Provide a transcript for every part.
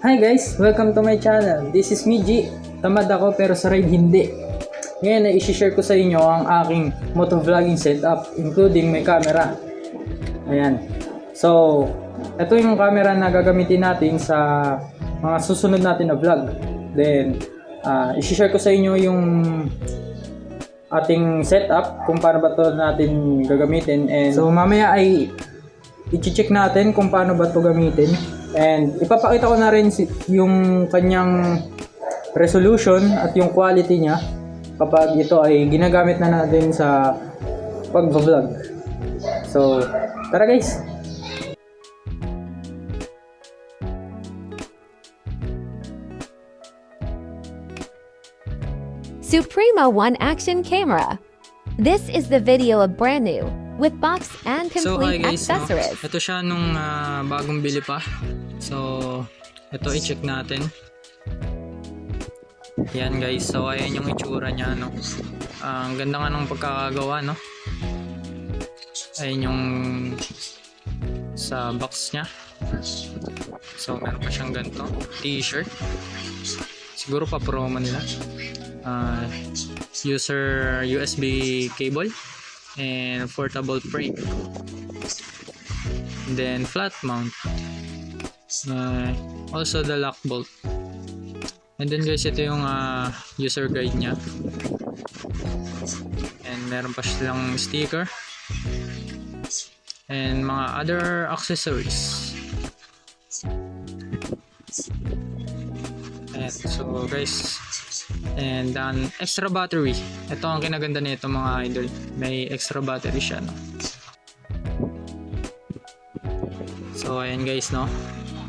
Hi guys! Welcome to my channel. This is me, G. Tamad ako pero sa ride hindi. Ngayon ay isi-share ko sa inyo ang aking motovlogging setup including may camera. Ayan. So, ito yung camera na gagamitin natin sa mga susunod natin na vlog. Then, isi-share ko sa inyo yung ating setup kung paano ba ito natin gagamitin. And so, mamaya ay i-check natin kung paano ba ito gamitin. And ipapakita ko na rin yung kanyang resolution at yung quality niya kapag ito ay ginagamit na natin sa pag-vlog. So, tara guys! Suprema One Action Camera. This is the video of brand new with box and So hi complete guys, accessories. ito siya nung bagong bili pa. So, ito i-check natin. Yan guys, so ayan yung itsura niya, no? Ang ganda nga ng pagkakagawa, no? Ayan yung sa box niya. So, meron pa siyang ganito, t-shirt. Siguro pa promo nila. User USB cable and portable frame. And then flat mount. Also the lock bolt. And then guys, ito yung user guide niya. And meron pa silang sticker. And mga other accessories. And so guys, and an extra battery. Ito ang kinaganda nito mga idol. May extra battery siya, no? So ayan guys, no?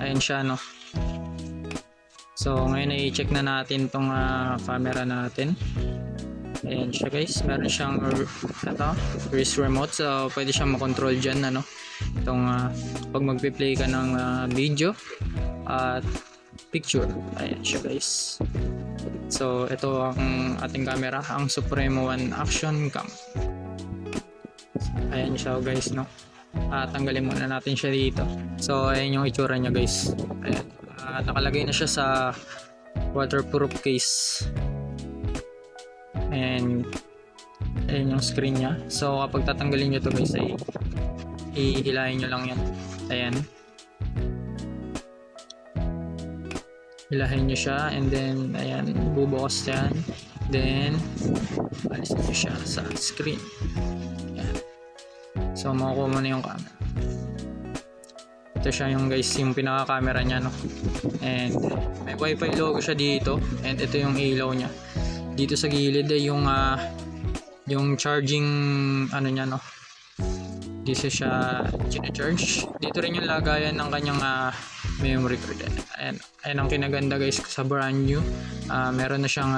Ayan siya, no? So ngayon ay i-check na natin tong camera natin. Ayan siya guys. Meron siyang wrist remote. So pwede siyang makontrol dyan, ano? Itong pag magpi-play ka ng video at picture. Ayan siya guys. So ito ang ating camera, ang Suprema One Action Cam. Ayan siya guys, no? Tanggalin muna natin siya dito. So ayan yung itsura niya guys. Ayan. Nakalagay na siya sa waterproof case. And ayan yung screen niya. So kapag tatanggalin nyo to guys ay ihilahin nyo lang yan. Ayan. Hilahin nyo siya and then ayan, bubukas yan. Then alisin nyo siya sa screen. Ayan. So makukuha mo na yung camera. Ito siya yung guys, yung pinaka camera niya, no? And may wifi logo siya dito. And ito yung ilaw niya. Dito sa gilid ay yung charging ano niya, no? Dito siya charge. Dito rin yung lagayan ng kanyang memory card. Ayan ang kinaganda guys sa brand new. Meron na siyang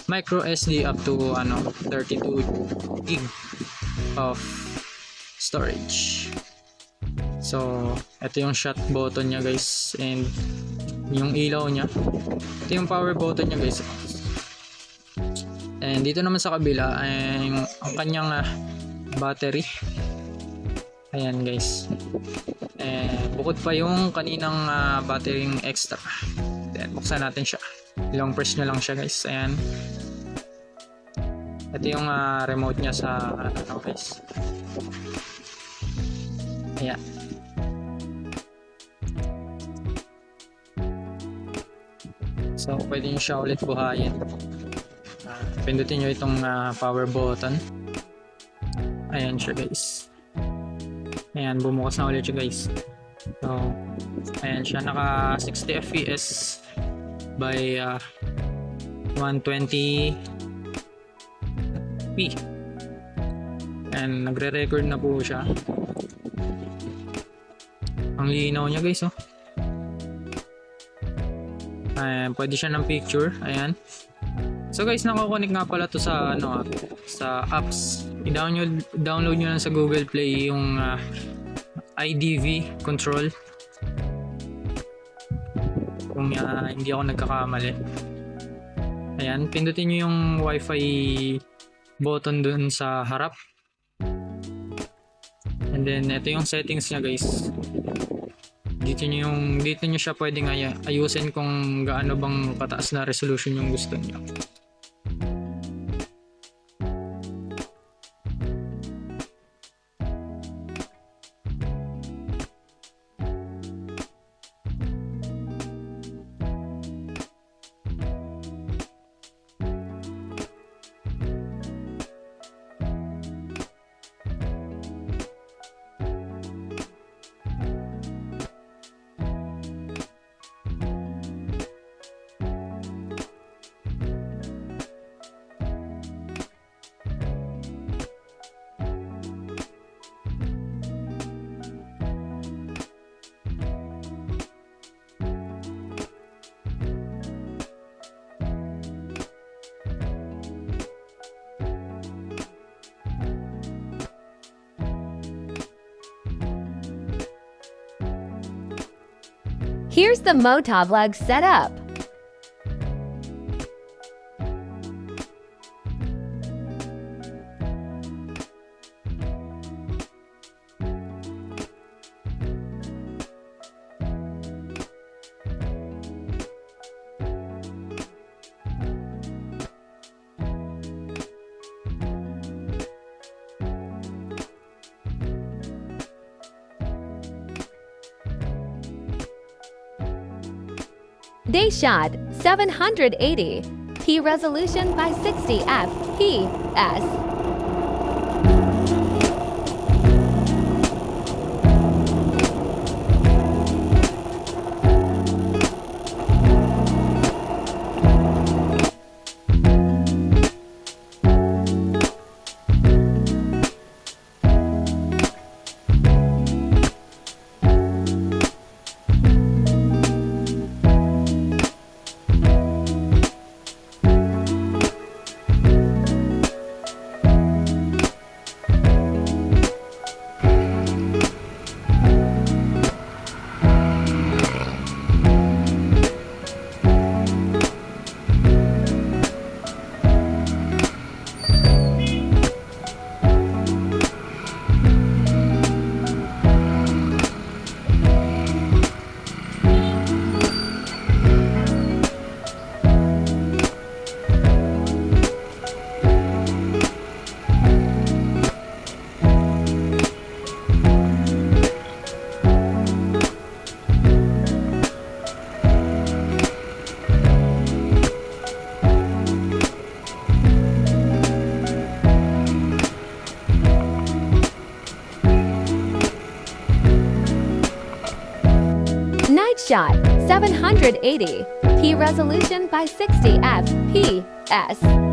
micro SD up to 32 gig of storage. So ito yung shut button niya guys, and yung ilaw niya. Ito yung power button niya guys. And dito naman sa kabila ay ang kanyang battery. Ayan guys. Bukod pa yung kaninang battery extra. Then buksan natin siya. Long press nyo lang siya guys. Ayan. Ito yung remote niya sa guys. Ayan. So pwede nyo siya ulit buhayin. Pindutin nyo itong power button. Ayan siya guys. Ayan, bumukas na ulit siya guys. So ayan siya, naka 60 fps by 120p. And nagre-record na po siya. Ang linaw niya guys, oh. Ayan, pwede siya ng picture. Ayan. So guys, nakakonect nga pala to sa sa apps. I-download nyo lang sa Google Play yung IDV control. Kung hindi ako nagkakamali. Ayan, pindutin nyo yung Wi-Fi button dun sa harap. And then ito yung settings niya guys. dito nyo siya pwedeng ayusin kung gaano bang kataas na resolution yung gusto nyo. Here's the motovlog setup. Day shot 780p resolution by 60 fps. Night shot 780p resolution by 60 fps.